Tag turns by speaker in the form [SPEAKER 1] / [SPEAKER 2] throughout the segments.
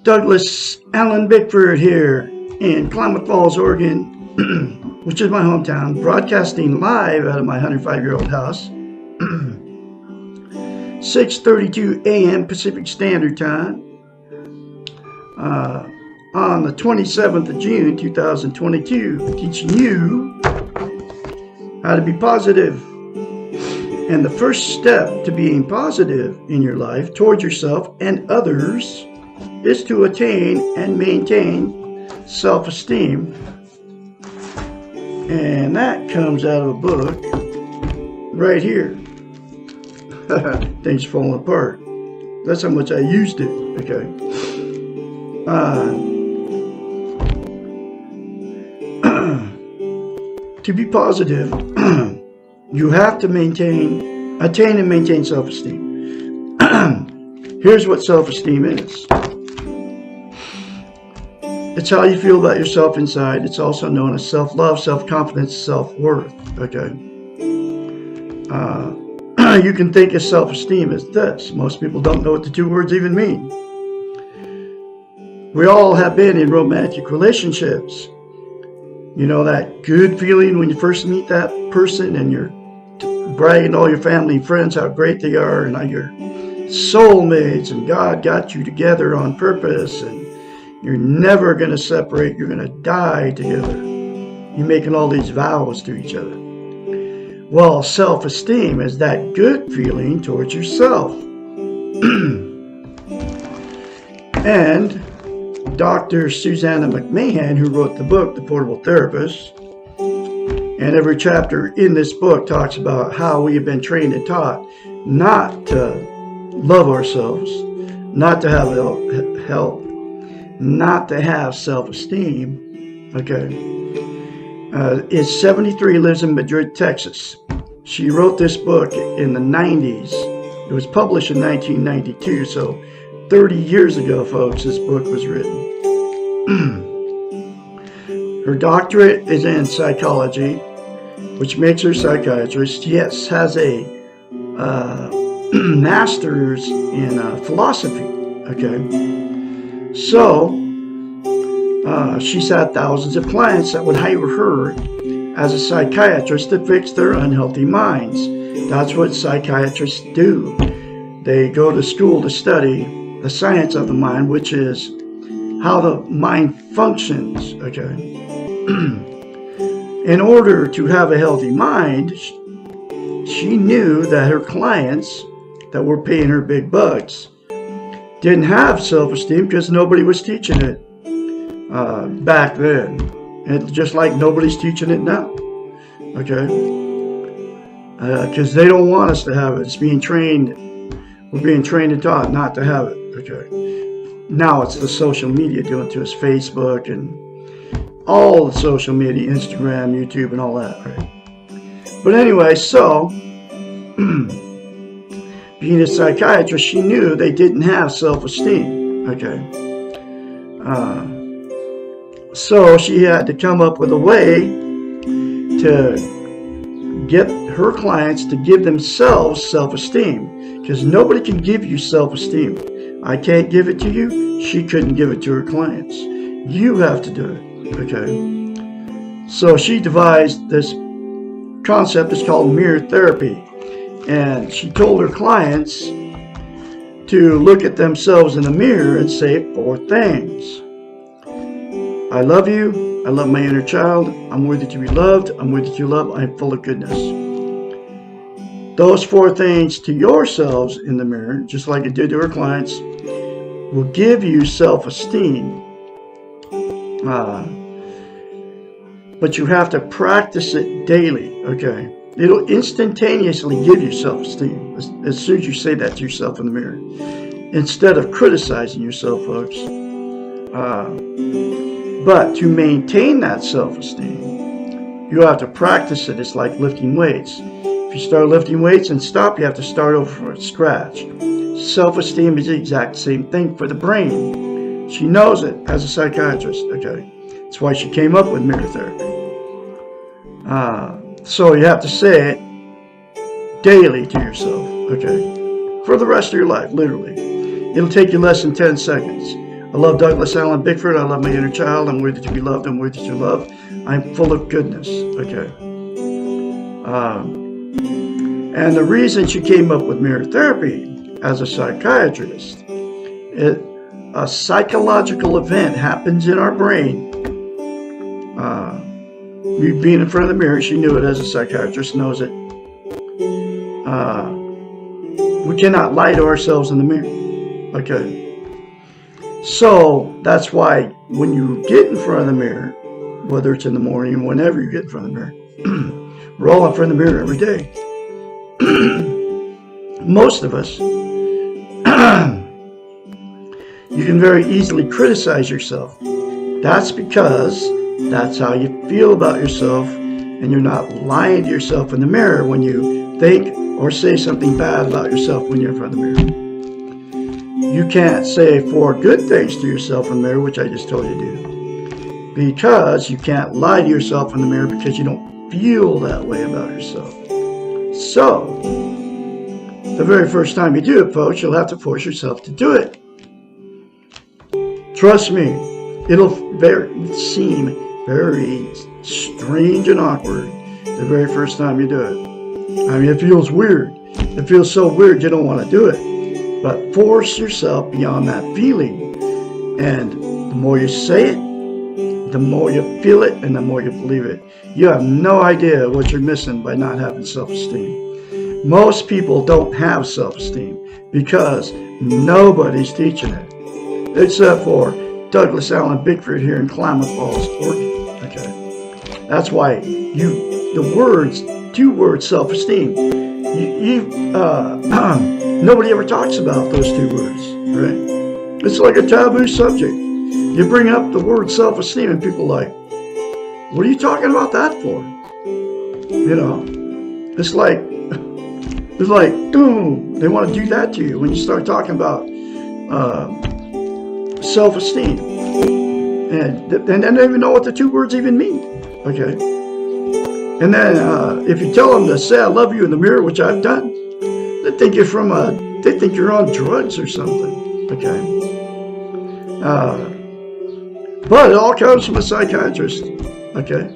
[SPEAKER 1] Douglas Allen Bickford here in Klamath Falls, Oregon, which is my hometown, broadcasting live out of my 105-year-old house. 6:32 a.m. Pacific Standard Time on the 27th of June 2022, teaching you how to be positive. And the first step to being positive in your life towards yourself and others is to attain and maintain self-esteem. And that comes out of a book right here. Things falling apart. That's how much I used it. Okay. To be positive, you have to attain and maintain self-esteem. Here's what self-esteem is. It's how you feel about yourself inside. It's also known as self-love, self-confidence, self-worth. Okay. You can think of self-esteem as this. Most people don't know what the two words even mean. We all have been in romantic relationships. You know that good feeling when you first meet that person and you're bragging to all your family and friends how great they are and how you're soulmates and God got you together on purpose and you're never going to separate. You're going to die together. You're making all these vows to each other. Well, self-esteem is that good feeling towards yourself. And Dr. Susanna McMahon, who wrote the book, The Portable Therapist, and every chapter in this book talks about how we have been trained and taught not to love ourselves, not to have help, not to have self-esteem. Okay. Is 73, lives in Madrid, Texas. She wrote this book in the 90s. It was published in 1992, so 30 years ago, folks, this book was written. Her doctorate is in psychology, which makes her a psychiatrist. Yes, has a master's in philosophy. Okay. So, she's had thousands of clients that would hire her as a psychiatrist to fix their unhealthy minds. That's what psychiatrists do. They go to school to study the science of the mind, which is how the mind functions. Okay. In order to have a healthy mind, she knew that her clients that were paying her big bucks didn't have self-esteem because nobody was teaching it back then. And just like nobody's teaching it now. Okay? Because they don't want us to have it. It's being trained. We're being trained and taught not to have it. Okay? Now it's the social media doing it to us. Facebook and all the social media. Instagram, YouTube, and all that. Right? But anyway, so being a psychiatrist, she knew they didn't have self-esteem. Okay? So she had to come up with a way to get her clients to give themselves self-esteem. Because nobody can give you self-esteem. I can't give it to you. She couldn't give it to her clients. You have to do it. Okay? So she devised this concept. It's called mirror therapy. And she told her clients to look at themselves in the mirror and say 4 things. I love you. I love my inner child. I'm worthy to be loved. I'm worthy to love. I'm full of goodness. Those 4 things to yourselves in the mirror, just like it did to her clients, will give you self-esteem. But you have to practice it daily. Okay? It'll instantaneously give you self-esteem as soon as you say that to yourself in the mirror. Instead of criticizing yourself, folks. But to maintain that self-esteem, you have to practice it. It's like lifting weights. If you start lifting weights and stop, you have to start over from scratch. Self-esteem is the exact same thing for the brain. She knows it as a psychiatrist. Okay, that's why she came up with mirror therapy. So you have to say it daily to yourself. Okay, for the rest of your life, literally. It'll take you less than 10 seconds. I love Douglas Allen Bickford. I love my inner child. I'm worthy to be loved. I'm worthy to love. I'm full of goodness. Okay. And the reason she came up with mirror therapy as a psychiatrist, a psychological event happens in our brain. You being in front of the mirror, she knew it as a psychiatrist, knows it. We cannot lie to ourselves in the mirror. Okay. So that's why when you get in front of the mirror, whether it's in the morning or whenever you get in front of the mirror, we're all in front of the mirror every day. Most of us, you can very easily criticize yourself. That's because that's how you feel about yourself, and you're not lying to yourself in the mirror when you think or say something bad about yourself when you're in front of the mirror. You can't say 4 good things to yourself in the mirror, which I just told you to do, because you can't lie to yourself in the mirror because you don't feel that way about yourself. So, the very first time you do it, folks, you'll have to force yourself to do it. Trust me, it'll seem very strange and awkward the very first time you do it. I mean, it feels weird. It feels so weird you don't want to do it. But force yourself beyond that feeling. And the more you say it, the more you feel it, and the more you believe it. You have no idea what you're missing by not having self-esteem. Most people don't have self-esteem because nobody's teaching it. Except for Douglas Allen Bickford here in Klamath Falls, Oregon. Okay. That's why the words, 2 words, self-esteem. Nobody ever talks about those 2 words, right? It's like a taboo subject. You bring up the word self-esteem and people are like, what are you talking about that for? You know, it's like, boom, they want to do that to you when you start talking about self-esteem. And they don't even know what the 2 words even mean. Okay. And then if you tell them to say I love you in the mirror, which I've done, they think you're on drugs or something. Okay. But it all comes from a psychiatrist. Okay.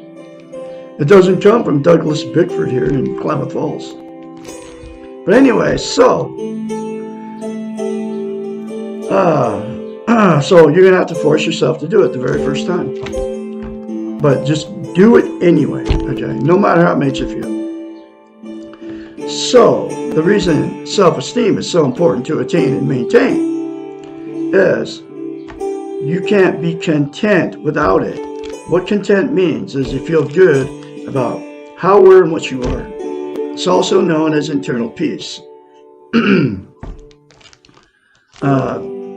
[SPEAKER 1] It doesn't come from Douglas Bickford here in Klamath Falls. But anyway, so you're going to have to force yourself to do it the very first time. But just do it anyway, okay? No matter how it makes you feel. So, the reason self-esteem is so important to attain and maintain is you can't be content without it. What content means is you feel good about how, where, and what you are. It's also known as internal peace.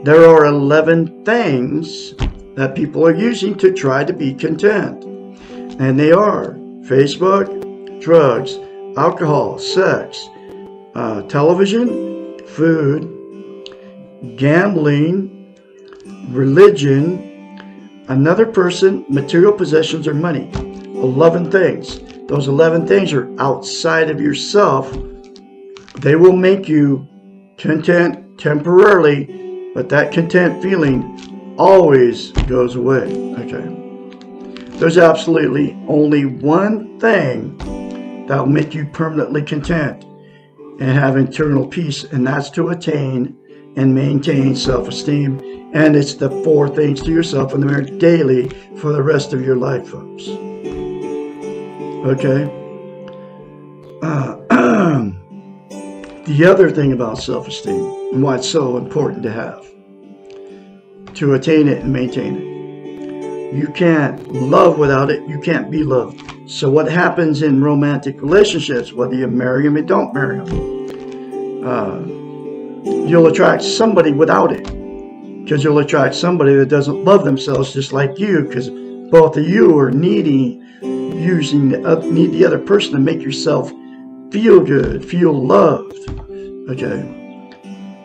[SPEAKER 1] There are 11 things that people are using to try to be content. And they are Facebook, drugs, alcohol, sex, television, food, gambling, religion, another person, material possessions, or money. 11 things. Those 11 things are outside of yourself. They will make you content temporarily, but that content feeling always goes away. Okay. There's absolutely only one thing that will make you permanently content and have internal peace, and that's to attain and maintain self-esteem. And it's the 4 things to yourself in the mirror daily for the rest of your life, folks. Okay? The other thing about self-esteem and why it's so important to have, to attain it and maintain it. You can't love without it. You can't be loved. So what happens in romantic relationships, whether you marry them or don't marry them, you'll attract somebody without it. Because you'll attract somebody that doesn't love themselves just like you, because both of you are need the other person to make yourself feel good, feel loved. Okay.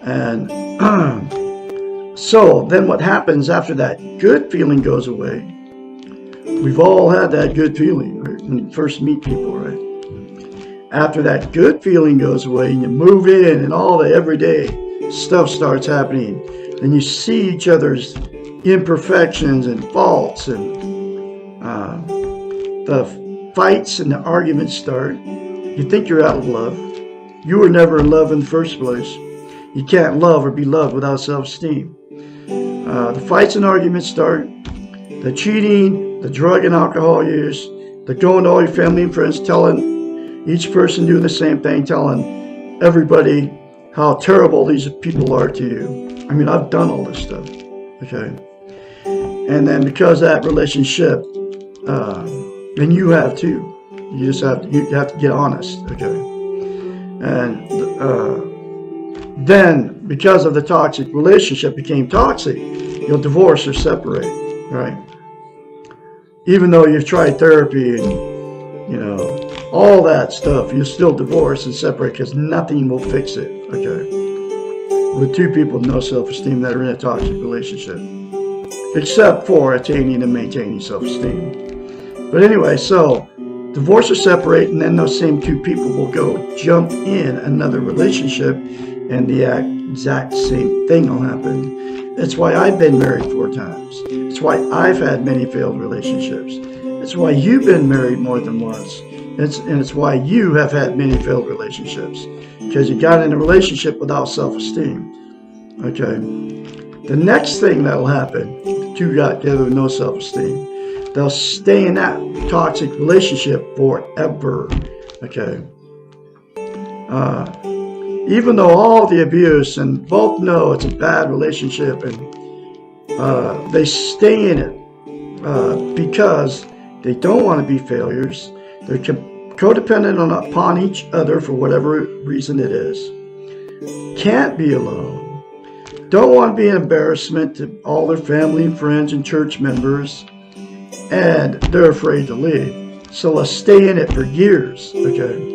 [SPEAKER 1] And so then what happens after that good feeling goes away? We've all had that good feeling, right? When you first meet people, right? After that good feeling goes away and you move in and all the everyday stuff starts happening, and you see each other's imperfections and faults, and the fights and the arguments start. You think you're out of love. You were never in love in the first place. You can't love or be loved without self-esteem. The fights and arguments start. The cheating, the drug and alcohol use, the going to all your family and friends, telling each person doing the same thing, telling everybody how terrible these people are to you. I mean, I've done all this stuff, okay? And then because of that relationship, and you have too, you have to get honest, okay? And then because of the toxic relationship became toxic, you'll divorce or separate, right? Even though you've tried therapy and, all that stuff, you'll still divorce and separate because nothing will fix it, okay? With two people with no self-esteem that are in a toxic relationship. Except for attaining and maintaining self-esteem. But anyway, so divorce or separate, and then those same two people will go jump in another relationship, and the exact same thing will happen. That's why I've been married 4 times. It's why I've had many failed relationships. It's why you've been married more than once. And it's why you have had many failed relationships. Because you got in a relationship without self-esteem. Okay? The next thing that will happen, the two got together with no self-esteem, they'll stay in that toxic relationship forever. Okay? Even though all the abuse and both know it's a bad relationship, and they stay in it because they don't want to be failures. They're codependent upon each other for whatever reason it is. Can't be alone. Don't want to be an embarrassment to all their family and friends and church members. And they're afraid to leave. So they'll stay in it for years. Okay.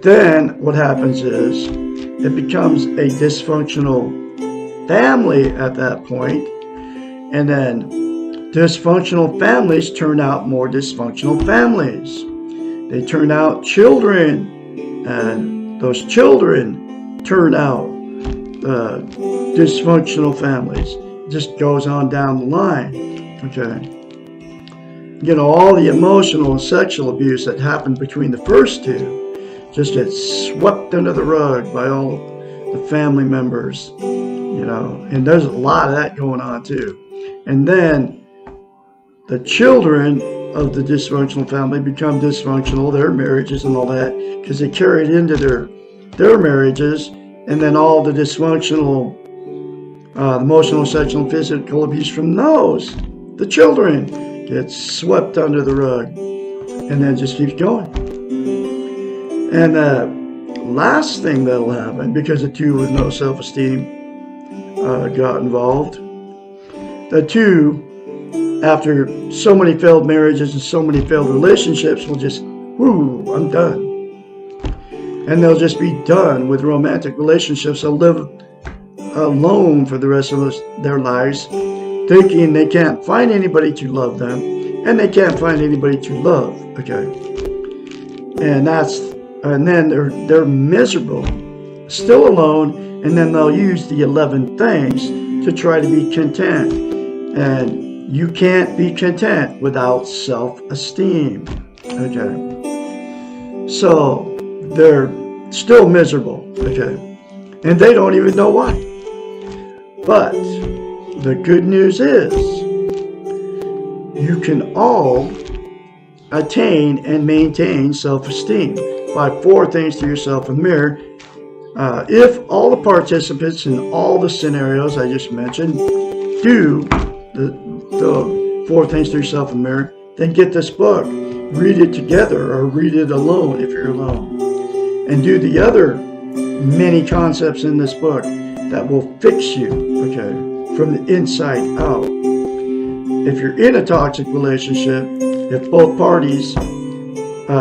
[SPEAKER 1] Then what happens is it becomes a dysfunctional family at that point. And then dysfunctional families turn out more dysfunctional families. They turn out children, and those children turn out dysfunctional families. It just goes on down the line. Okay. All the emotional and sexual abuse that happened between the first two just gets swept under the rug by all the family members, and there's a lot of that going on too. And then the children of the dysfunctional family become dysfunctional, their marriages and all that, because they carry it into their marriages, and then all the dysfunctional emotional, sexual, and physical abuse from those, the children, gets swept under the rug, and then just keeps going. And the last thing that'll happen, because the two with no self-esteem got involved, the two, after so many failed marriages and so many failed relationships, will just, I'm done. And they'll just be done with romantic relationships. They'll live alone for the rest of their lives, thinking they can't find anybody to love them, and they can't find anybody to love. Okay, and then they're miserable, still alone, and then they'll use the 11 things to try to be content. And you can't be content without self-esteem. Okay, so they're still miserable. Okay, and they don't even know why. But the good news is you can all attain and maintain self-esteem by 4 things to yourself in the mirror. If all the participants in all the scenarios I just mentioned do the 4 things to yourself in the mirror, then get this book, read it together or read it alone if you're alone, and do the other many concepts in this book that will fix you, okay, from the inside out. If you're in a toxic relationship, if both parties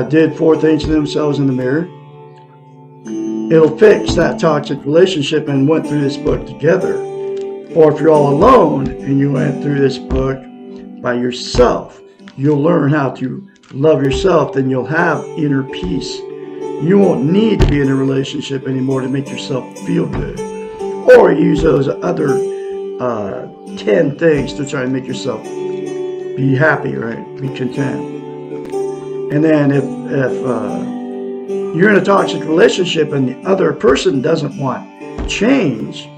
[SPEAKER 1] did 4 things to themselves in the mirror, it'll fix that toxic relationship and went through this book together. Or if you're all alone and you went through this book by yourself, you'll learn how to love yourself, then you'll have inner peace you won't need to be in a relationship anymore to make yourself feel good. Or use those other 10 things to try to make yourself be happy, right? Be content. And then if you're in a toxic relationship and the other person doesn't want change,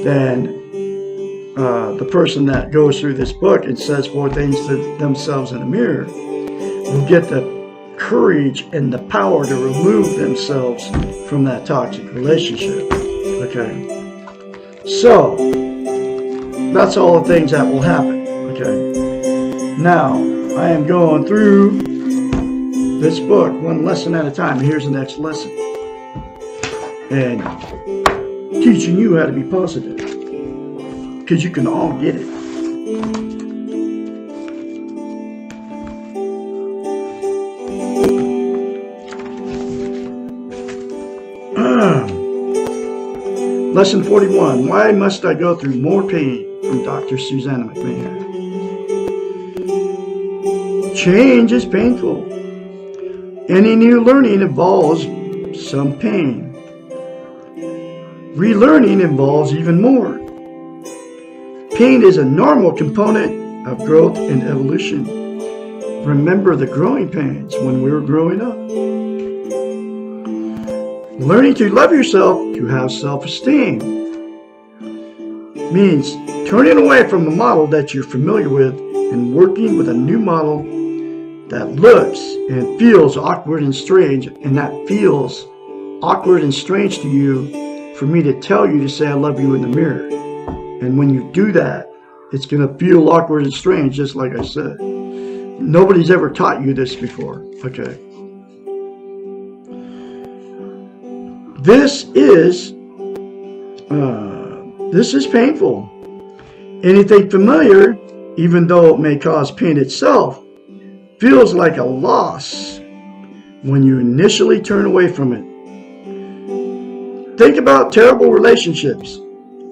[SPEAKER 1] then the person that goes through this book and says 4 things to themselves in the mirror will get the courage and the power to remove themselves from that toxic relationship. Okay? So, that's all the things that will happen. Okay? Now, I am going through this book one lesson at a time. Here's the next lesson. And teaching you how to be positive. Because you can all get it. Lesson 41. Why must I go through more pain? From Dr. Susanna McMahon. Change is painful. Any new learning involves some pain. Relearning involves even more. Pain is a normal component of growth and evolution. Remember the growing pains when we were growing up. Learning to love yourself, to have self-esteem, means turning away from a model that you're familiar with and working with a new model that looks and feels awkward and strange, and that feels awkward and strange to you for me to tell you to say I love you in the mirror. And when you do that, it's going to feel awkward and strange, just like I said. Nobody's ever taught you this before. Okay. This is painful. Anything familiar, even though it may cause pain itself, feels like a loss when you initially turn away from it. Think about terrible relationships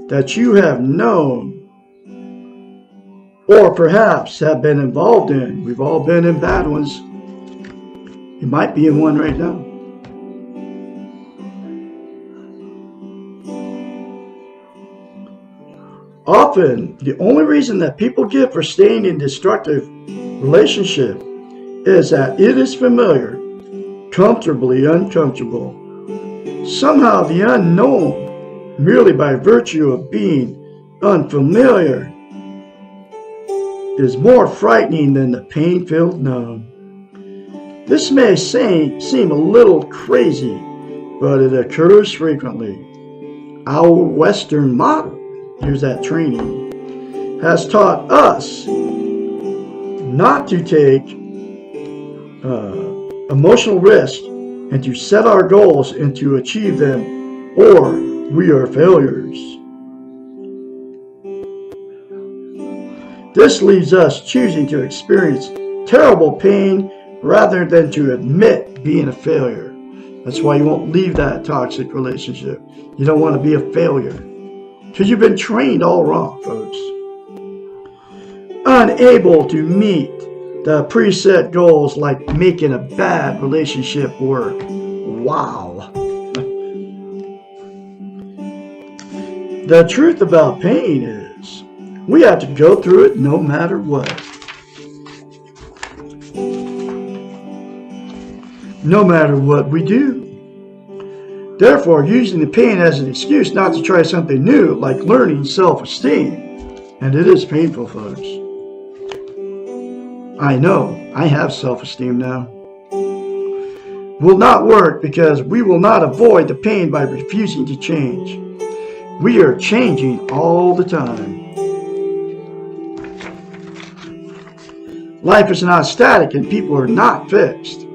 [SPEAKER 1] that you have known or perhaps have been involved in. We've all been in bad ones. You might be in one right now. Often, the only reason that people give for staying in destructive relationship is that it is familiar, comfortably uncomfortable. Somehow the unknown, merely by virtue of being unfamiliar, is more frightening than the pain-filled known. This may seem a little crazy, but it occurs frequently. Our Western model, here's that training, has taught us not to take emotional risk and to set our goals and to achieve them, or we are failures. This leaves us choosing to experience terrible pain rather than to admit being a failure. That's why you won't leave that toxic relationship. You don't want to be a failure because you've been trained all wrong, folks. Unable to meet the preset goals like making a bad relationship work. Wow. The truth about pain is we have to go through it no matter what. No matter what we do. Therefore, using the pain as an excuse not to try something new, like learning self-esteem, and it is painful, folks. I know, I have self-esteem now. Will not work because we will not avoid the pain by refusing to change. We are changing all the time. Life is not static and people are not fixed.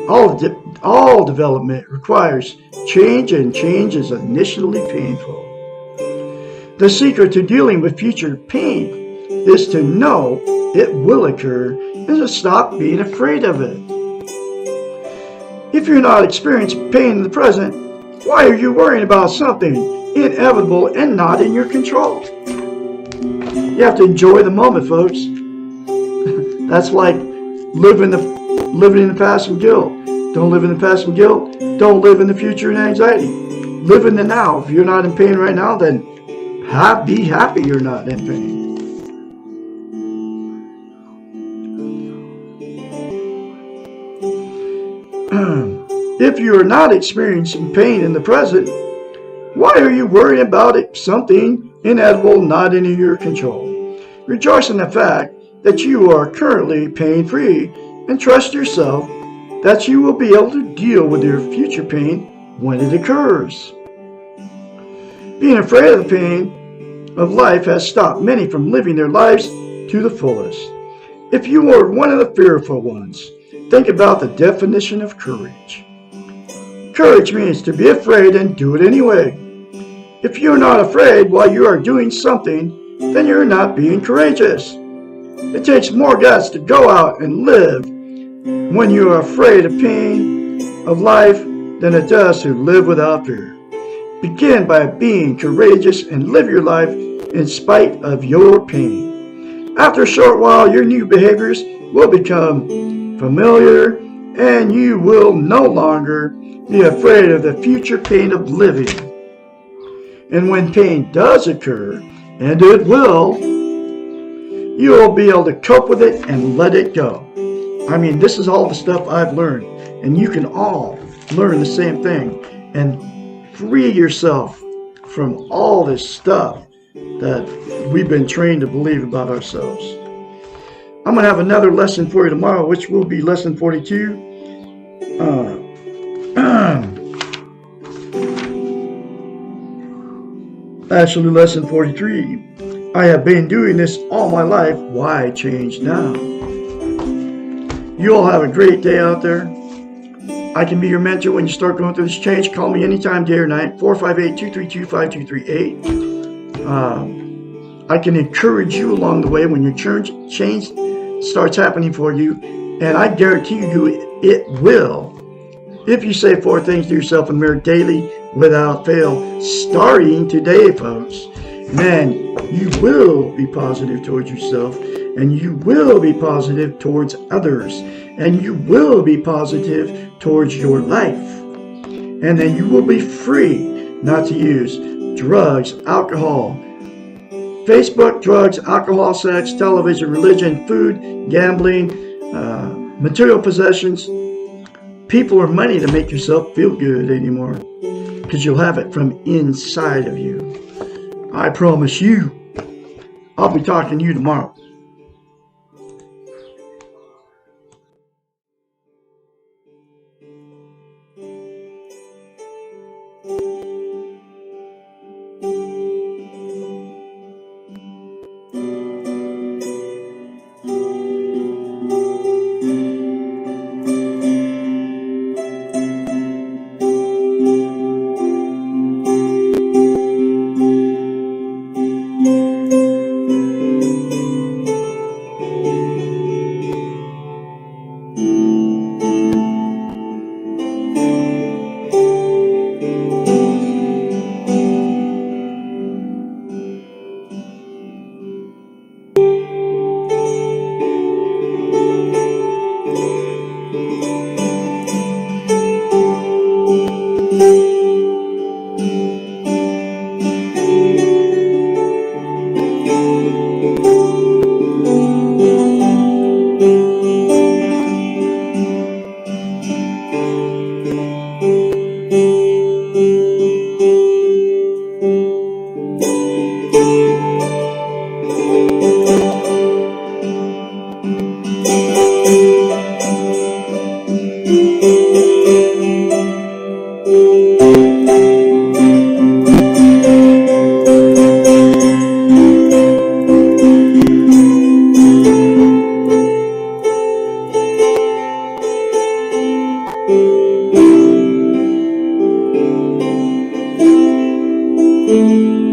[SPEAKER 1] All development requires change, and change is initially painful. The secret to dealing with future pain is to know it will occur and to stop being afraid of it. If you're not experiencing pain in the present, why are you worrying about something inevitable and not in your control? You have to enjoy the moment, folks. That's like living in the past and guilt. Don't live in the past and guilt. Don't live in the future and anxiety. Live in the now. If you're not in pain right now, then be happy you're not in pain. If you are not experiencing pain in the present, why are you worrying about it? Something inedible not in your control. Rejoice in the fact that you are currently pain-free and trust yourself that you will be able to deal with your future pain when it occurs. Being afraid of the pain of life has stopped many from living their lives to the fullest. If you are one of the fearful ones, think about the definition of courage. Courage means to be afraid and do it anyway. If you're not afraid while you are doing something, then you're not being courageous. It takes more guts to go out and live when you are afraid of pain of life than it does to live without fear. Begin by being courageous and live your life in spite of your pain. After a short while, your new behaviors will become familiar and you will no longer be afraid of the future pain of living. And when pain does occur, and it will, you will be able to cope with it and let it go. I mean, this is all the stuff I've learned, and you can all learn the same thing and free yourself from all this stuff that we've been trained to believe about ourselves. I'm going to have another lesson for you tomorrow, which will be lesson 42. Actually, lesson 43. I have been doing this all my life. Why change now? You all have a great day out there. I can be your mentor when you start going through this change. Call me anytime, day or night, 458-232-5238. I can encourage you along the way when your change starts happening for you, and I guarantee you it will. If you say 4 things to yourself in the mirror daily without fail, starting today, folks, man, you will be positive towards yourself, and you will be positive towards others, and you will be positive towards your life. And then you will be free not to use drugs, alcohol, Facebook, drugs, alcohol, sex, television, religion, food, gambling, material possessions, people or money to make yourself feel good anymore, because you'll have it from inside of you. I promise you. I'll be talking to you tomorrow.
[SPEAKER 2] Thank you.